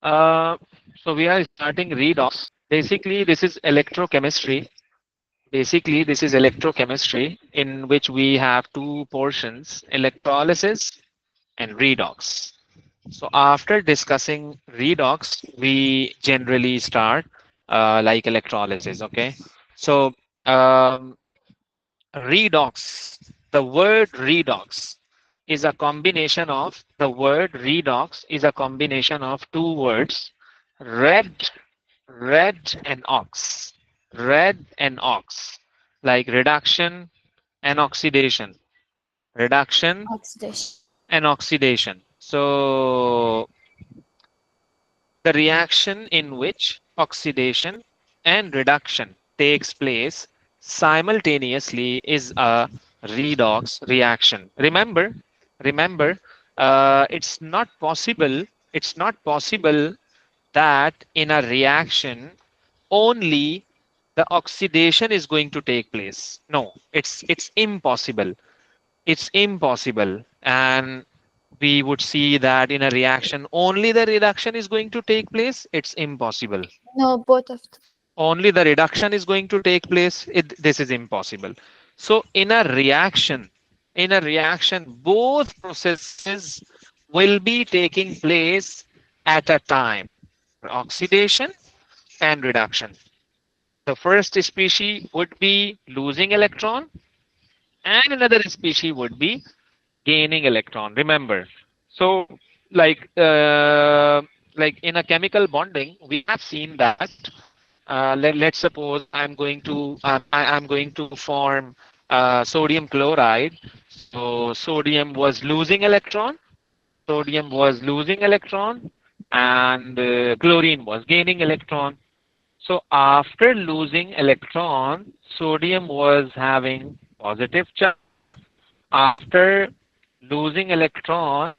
Uh, so we are starting redox. Basically, this is electrochemistry. Basically, this is electrochemistry in which we have two portions, electrolysis and redox. So after discussing redox, we generally start like electrolysis. Okay. So um, redox, the word redox is a combination of the word redox is a combination of two words, red, red and ox, red and ox, like reduction and oxidation, reduction Oxidation. and oxidation. So the reaction in which oxidation and reduction takes place simultaneously is a redox reaction. Remember, it's not possible. It's not possible that in a reaction only the oxidation is going to take place. No, it's impossible. It's impossible. And we would see that in a reaction only the reduction is going to take place. It's impossible. No, both of them. Only the reduction is going to take place. This is impossible. So in a reaction both processes will be taking place at a time, oxidation and reduction. The first species would be losing electron and another species would be gaining electron. Remember, so like uh, like in a chemical bonding, we have seen that. Let's suppose I'm going to form sodium chloride. So sodium was losing electron. Sodium was losing electron, and chlorine was gaining electron. So after losing electron, sodium was having positive charge. After losing electron,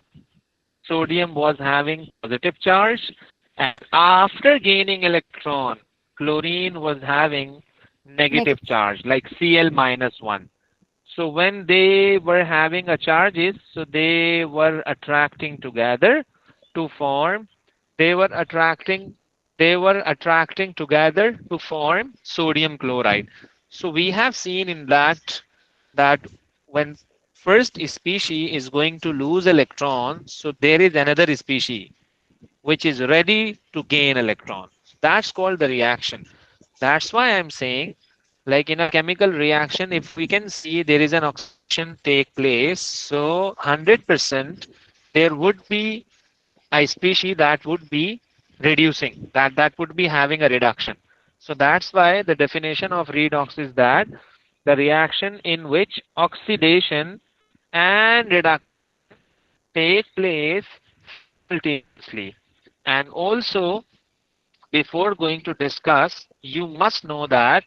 sodium was having positive charge, and after gaining electron, chlorine was having negative Negative. charge, like Cl minus 1. So when they were having a charges, so they were attracting together to form, they were attracting, they were attracting together to form sodium chloride. So we have seen in that when first species is going to lose electron, so there is another species which is ready to gain electrons. That's called the reaction. That's why I'm saying, like in a chemical reaction, if we can see there is an oxidation take place, so 100% there would be a species that would be reducing, that would be having a reduction. So that's why the definition of redox is that the reaction in which oxidation and reduction take place simultaneously. And also, before going to discuss, you must know that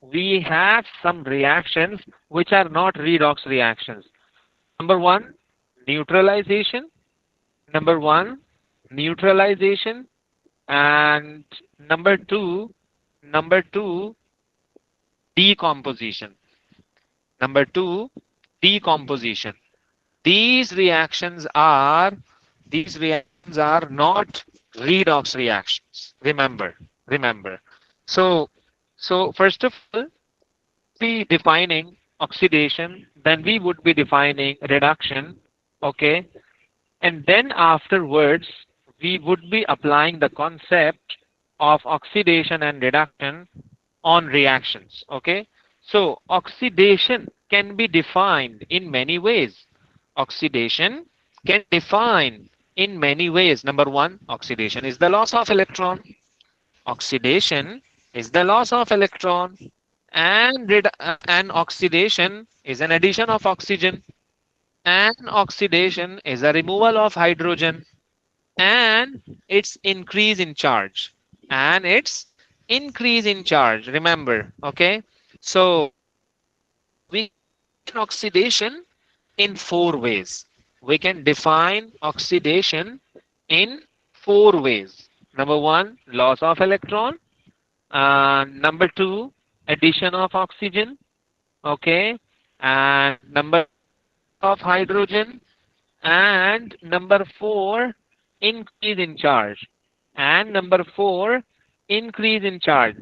we have some reactions which are not redox reactions. Number one, neutralization. Number one, neutralization. And number two, decomposition. Number two, decomposition. These reactions are these reactions are not redox reactions. Remember. So so first of all, be defining oxidation, then we would be defining reduction, okay? And then afterwards, we would be applying the concept of oxidation and reduction on reactions, okay? So oxidation can be defined in many ways. Oxidation can define in many ways. Number one, oxidation is the loss of electron. Oxidation is the loss of electron, and oxidation is an addition of oxygen, and oxidation is a removal of hydrogen, and its increase in charge, and its increase in charge. Remember, okay? So we can oxidation in four ways. We can define oxidation in four ways. Number one, loss of electron. Number two, addition of oxygen. Okay. And number of hydrogen. And number four, increase in charge. And number 4, increase in charge.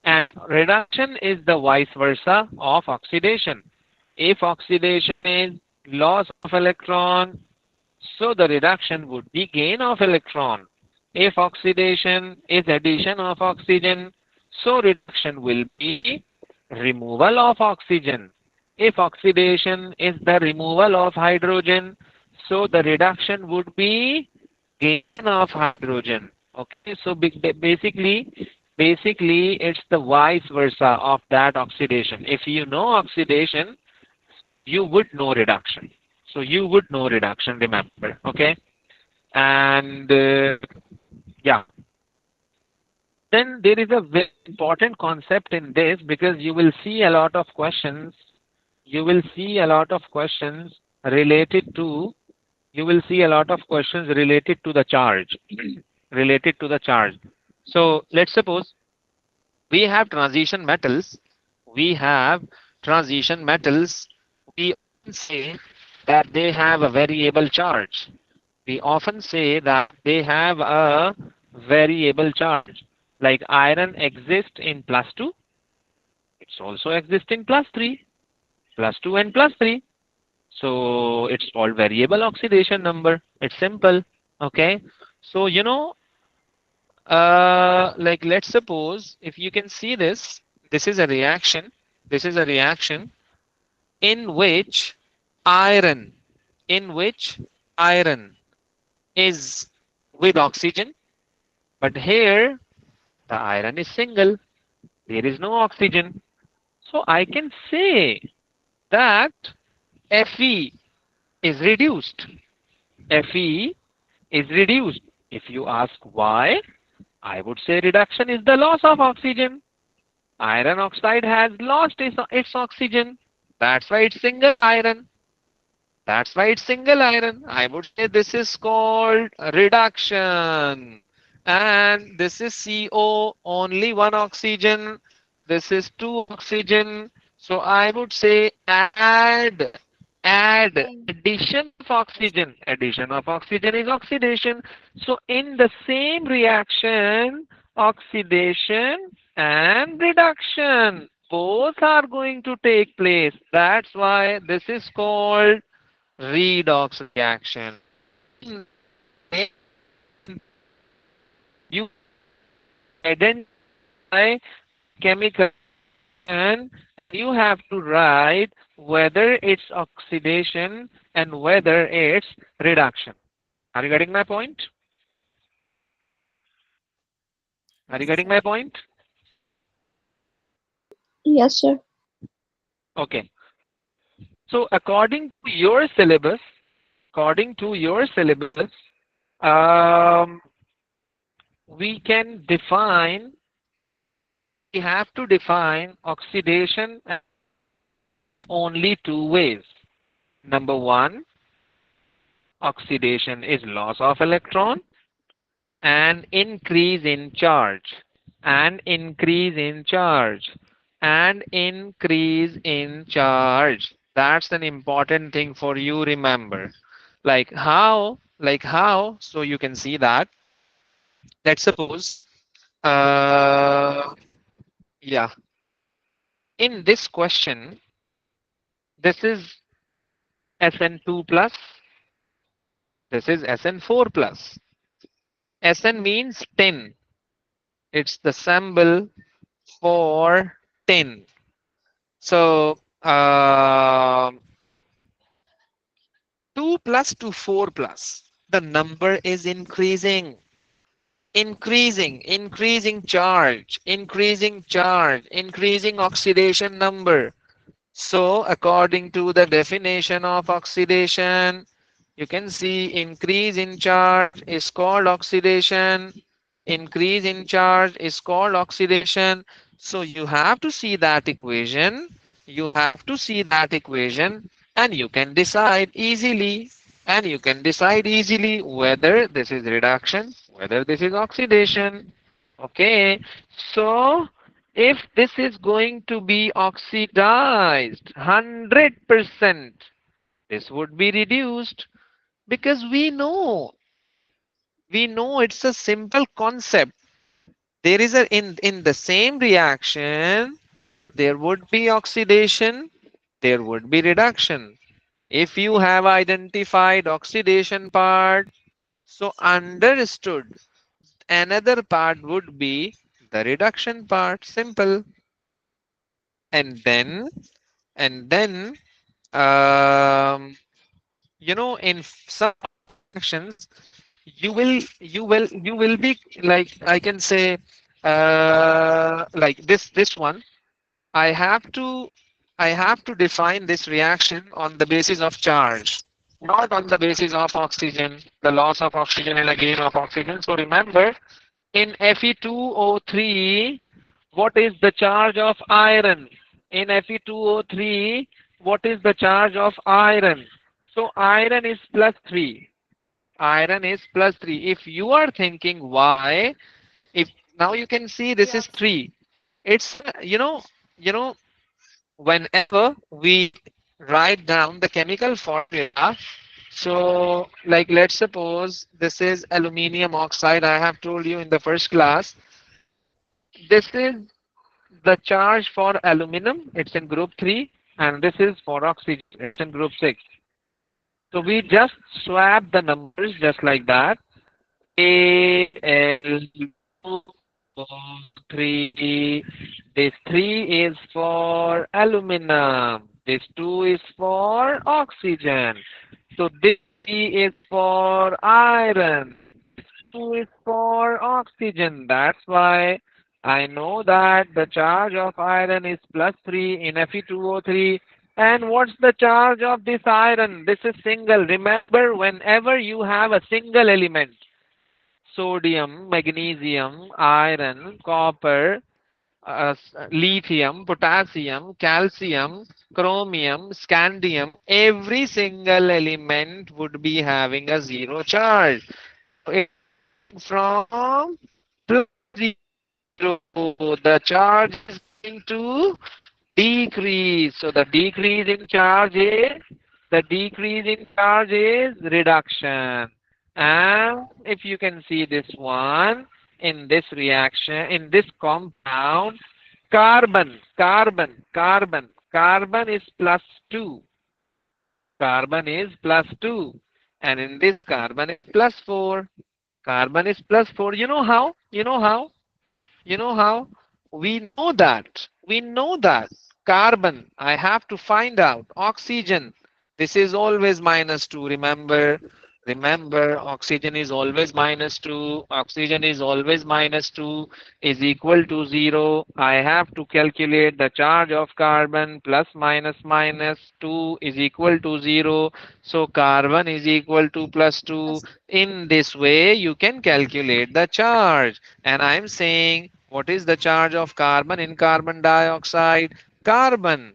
And reduction is the vice versa of oxidation. If oxidation is loss of electron, so the reduction would be gain of electron. If oxidation is addition of oxygen, so reduction will be removal of oxygen. If oxidation is the removal of hydrogen, so the reduction would be gain of hydrogen. Okay, so basically it's the vice versa of that oxidation. If you know oxidation, you would know reduction. So you would know reduction, remember. Okay, and yeah, then there is a very important concept in this, because you will see a lot of questions. You will see a lot of questions related to. You will see a lot of questions related to the charge. Related to the charge. So let's suppose we have transition metals. We have transition metals. We often say that they have a variable charge. We often say that they have a variable charge. Like iron exists in plus 2, it's also exists in plus 3, plus 2 and plus 3. So it's called variable oxidation number. It's simple. Okay. So, like let's suppose if you can see this, this is a reaction. This is a reaction in which iron, in which iron is with oxygen, but here the iron is single. There is no oxygen. So I can say that Fe is reduced. Fe is reduced. If you ask why, I would say reduction is the loss of oxygen. Iron oxide has lost its oxygen. That's why it's single iron. That's why it's single iron. I would say this is called reduction. And this is CO, only one oxygen. This is two oxygen. So I would say add, addition of oxygen. Addition of oxygen is oxidation. So in the same reaction, oxidation and reduction, both are going to take place. That's why this is called redox reaction. In you identify chemical and you have to write whether it's oxidation and whether it's reduction. Are you getting my point? Are you getting my point? Yes, sir. Okay. So according to your syllabus, um, we can define, we have to define oxidation only two ways. Number one, oxidation is loss of electron and increase in charge, and increase in charge, and increase in charge. That's an important thing for you, remember. Like how, so you can see that. Let's suppose, uh, yeah, in this question, this is SN2 plus, this is SN4 plus. SN means 10. It's the symbol for 10. So 2 plus to 4 plus, the number is increasing, increasing charge, increasing oxidation number. So according to the definition of oxidation, you can see increase in charge is called oxidation. Increase in charge is called oxidation. So you have to see that equation. You have to see that equation and you can decide easily. And you can decide easily whether this is reduction, whether this is oxidation. Okay. So if this is going to be oxidized 100%, this would be reduced, because we know We know it's a simple concept. There is a in the same reaction, there would be oxidation, there would be reduction. If you have identified oxidation part, so understood another part would be the reduction part. Simple. And then and then in some of the reactions, you will be like, I can say, like this one. I have to I have to define this reaction on the basis of charge, not on the basis of oxygen, the loss of oxygen and a gain of oxygen. So remember, in Fe2O3, what is the charge of iron? In Fe2O3, what is the charge of iron? So iron is plus 3. Iron is plus 3. If you are thinking why, if now you can see this is Yes. 3. It's you know whenever we write down the chemical formula, so like let's suppose this is aluminium oxide. I have told you in the first class, this is the charge for aluminum, it's in group 3, and this is for oxygen, it's in group 6. So we just swap the numbers just like that. Al2O3. This 3 is for aluminum. This 2 is for oxygen. So this 3 is for iron. This 2 is for oxygen. That's why I know that the charge of iron is plus 3 in Fe2O3. And what's the charge of this iron? This is single. Remember, whenever you have a single element, sodium, magnesium, iron, copper, lithium, potassium, calcium, chromium, scandium, every single element would be having a zero charge. It's from plus zero. The charge is going to decrease. So the decrease in charge is reduction. And if you can see this one, in this reaction, in this compound, carbon is plus 2. Carbon is plus 2. And in this carbon is plus 4. Carbon is plus 4. You know how? You know how? We know that. Carbon, I have to find out. Oxygen, this is always minus 2. Remember, oxygen is always minus 2. Oxygen is always minus 2 is equal to 0. I have to calculate the charge of carbon plus minus minus 2 is equal to 0. So carbon is equal to plus 2. Yes. In this way, you can calculate the charge. And I'm saying, what is the charge of carbon in carbon dioxide? Carbon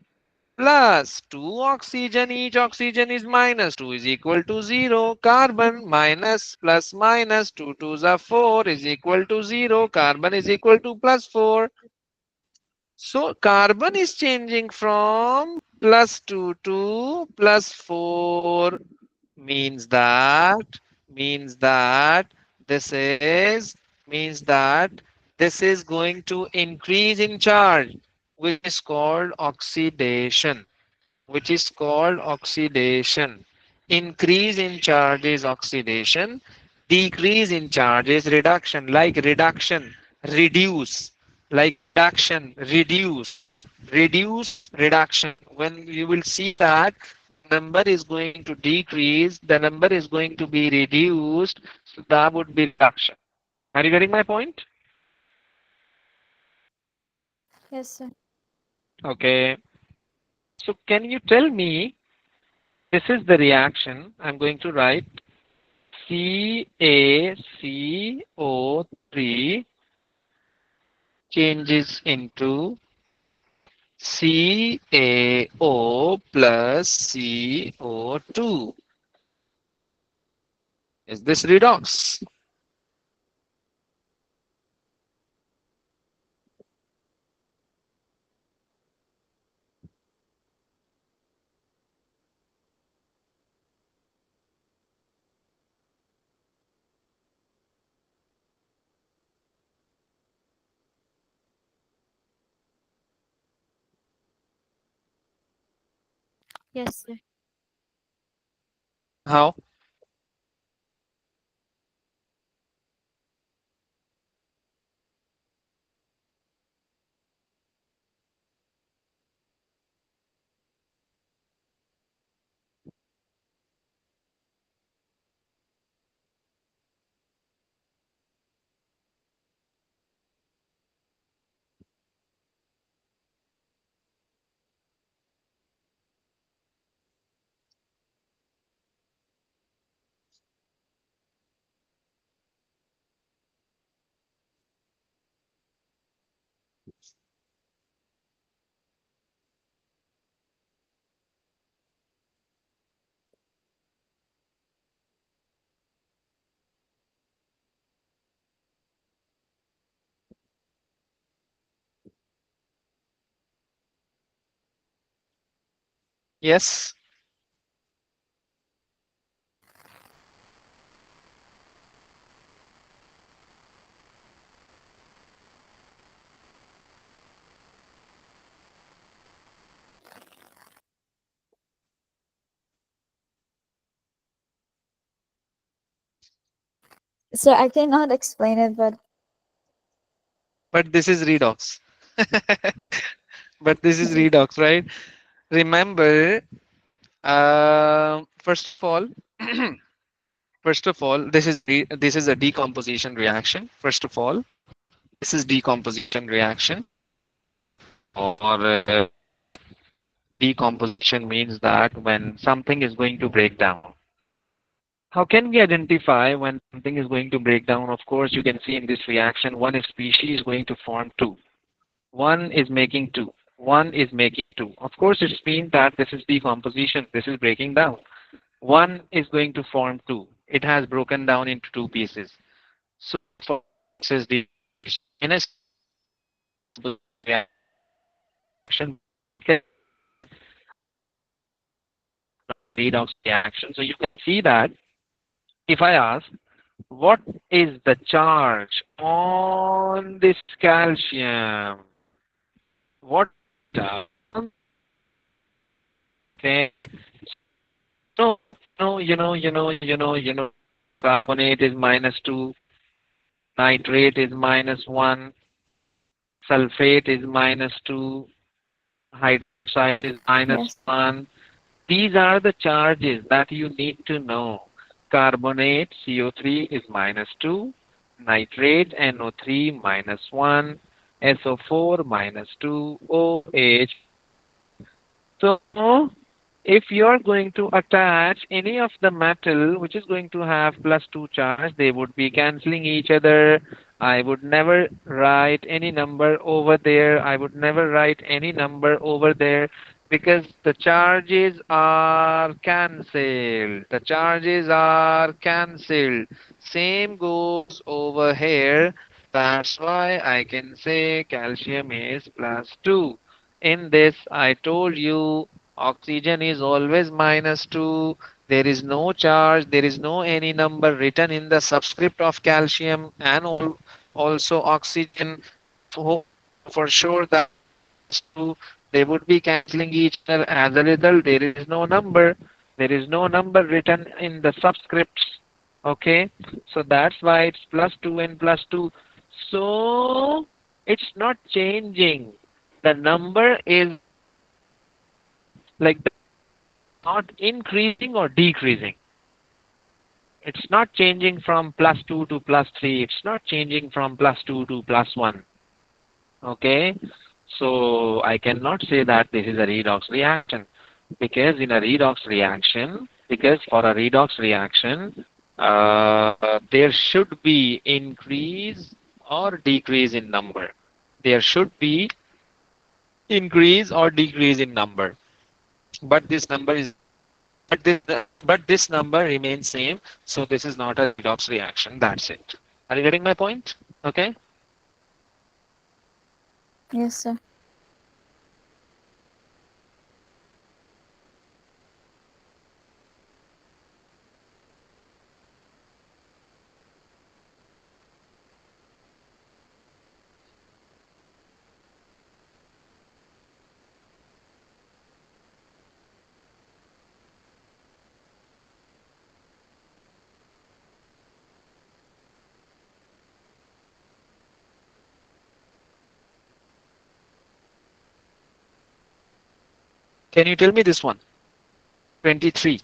plus 2 oxygen, each oxygen is minus 2 is equal to 0. Carbon minus plus minus 2 2s are 4 is equal to 0. Carbon is equal to plus 4. So carbon is changing from plus 2 to plus 4, means that means that this is means that this is going to increase in charge, which is called oxidation, increase in charge is oxidation, decrease in charge is reduction. Like reduction, reduce, like reduce, reduction. When you will see that number is going to decrease, the number is going to be reduced, so that would be reduction. Are you getting my point? Yes, sir. Okay. So can you tell me, this is the reaction I'm going to write. CaCO3 changes into CaO plus CO2. Is this redox? Yes, sir. How? Yes. So I cannot explain it, but But this is redox. But this is redox, right? Remember, first of all, first of all, this is a decomposition reaction. First of all, this is decomposition reaction, or decomposition means that when something is going to break down. How can we identify when something is going to break down? Of course, you can see in this reaction, one species is going to form two. One is making two. One is making two. Of course, it means that this is decomposition. This is breaking down. One is going to form two. It has broken down into two pieces. So for this is the in a reaction redox reaction. So you can see that if I ask what is the charge on this calcium? What okay. No, no, carbonate is -2, nitrate is -1, sulfate is -2, hydroxide is yes, -1. These are the charges that you need to know. Carbonate CO3 is -2, nitrate NO3 -1, SO4 -2, OH. So if you are going to attach any of the metal which is going to have +2 charge, they would be cancelling each other. I would never write any number over there. I would never write any number over there because the charges are cancelled. The charges are cancelled. Same goes over here. That's why I can say calcium is +2. In this, I told you oxygen is always -2. There is no charge. There is no any number written in the subscript of calcium and also oxygen. For, for sure that two, they would be cancelling each other. As a result, there is no number. There is no number written in the subscripts. Okay, so that's why it's +2 and +2. So it's not changing. The number is like not increasing or decreasing. It's not changing from +2 to +3. It's not changing from +2 to +1. Okay. So I cannot say that this is a redox reaction because in a redox reaction, because for a redox reaction, there should be increase or decrease in number. There should be increase or decrease in number. But this number is but this number remains same, so this is not a redox reaction. That's it. Are you getting my point? Okay. yes, sir. Can you tell me this one? 23.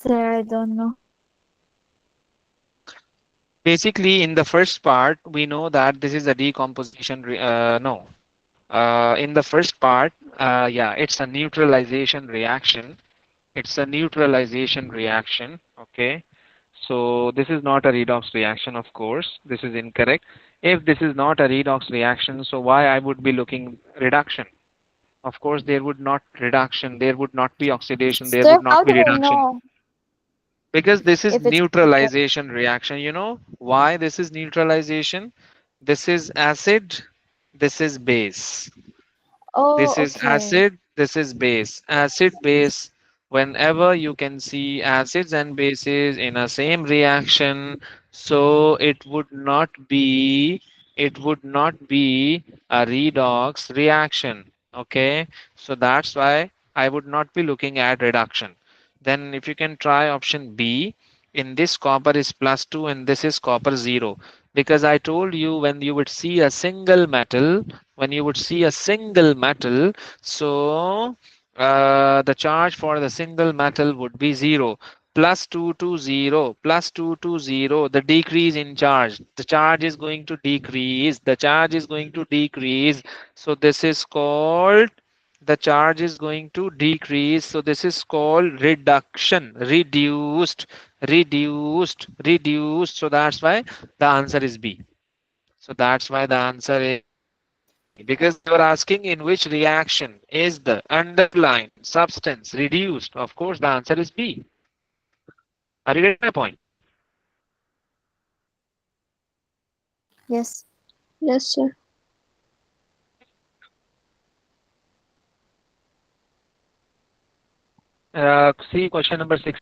Sir, I don't know. Basically, in the first part, we know that this is a decomposition. No, in the first part, yeah, it's a neutralization reaction. It's a neutralization reaction. Okay. So this is not a redox reaction, of course. This is incorrect. If this is not a redox reaction, so why I would be looking reduction? Of course, there would not reduction. There would not be oxidation. There Sir, would not how be do I reduction. know Because this is if it's neutralization reaction. You know why this is neutralization? This is acid, this is base. oh, This is okay. acid, this is base. Acid base. Whenever you can see acids and bases in a same reaction, so it would not be a redox reaction. Okay, so that's why I would not be looking at reduction. Then if you can try option B, in this copper is +2 and this is copper 0. Because I told you when you would see a single metal, so the charge for the single metal would be 0. +2 to 0, +2 to 0, the decrease in charge. The charge is going to decrease. The charge is going to decrease. So this is called, the charge is going to decrease. So this is called reduction, reduced. So that's why the answer is B. So that's why the answer is B. Because they were asking in which reaction is the underlying substance reduced. Of course, the answer is B. Are you getting my point? Yes. Yes, sir. See question number 6.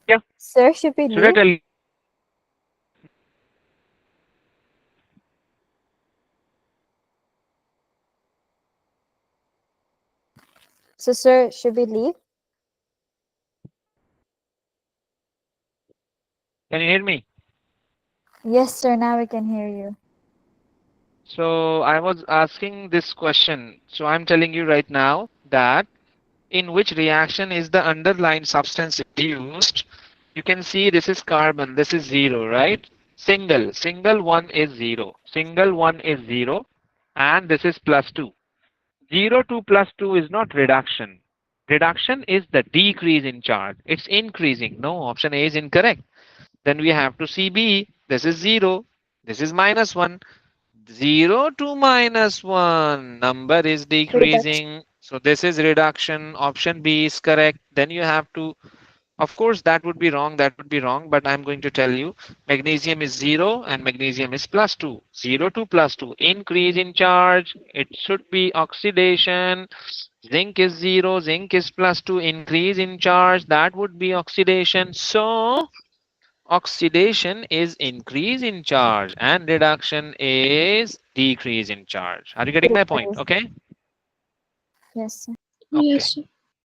Yeah. Sir, should we Should I leave? tell you? So, sir, should we leave? Can you hear me? Yes, sir. Now we can hear you. So I was asking this question. So I'm telling you right now that in which reaction is the underlying substance reduced? You can see this is carbon, this is zero, right? Single one is zero. Single one is zero. And this is plus two. 0 to plus 2 is not reduction. Reduction is the decrease in charge. It's increasing. No, option A is incorrect. Then we have to see B. This is 0. This is minus 1. 0 to minus 1. Number is Reduction. decreasing. So this is reduction. Option B is correct. Then you have to, of course, that would be wrong. That would be wrong. But I'm going to tell you magnesium is 0 and magnesium is plus 2. 0 to plus 2. Increase in charge. It should be oxidation. Zinc is 0. Zinc is plus 2. Increase in charge. That would be oxidation. So oxidation is increase in charge and reduction is decrease in charge. Are you getting my point? Decrease. Okay. Yes, sir. Okay. Yes, sir.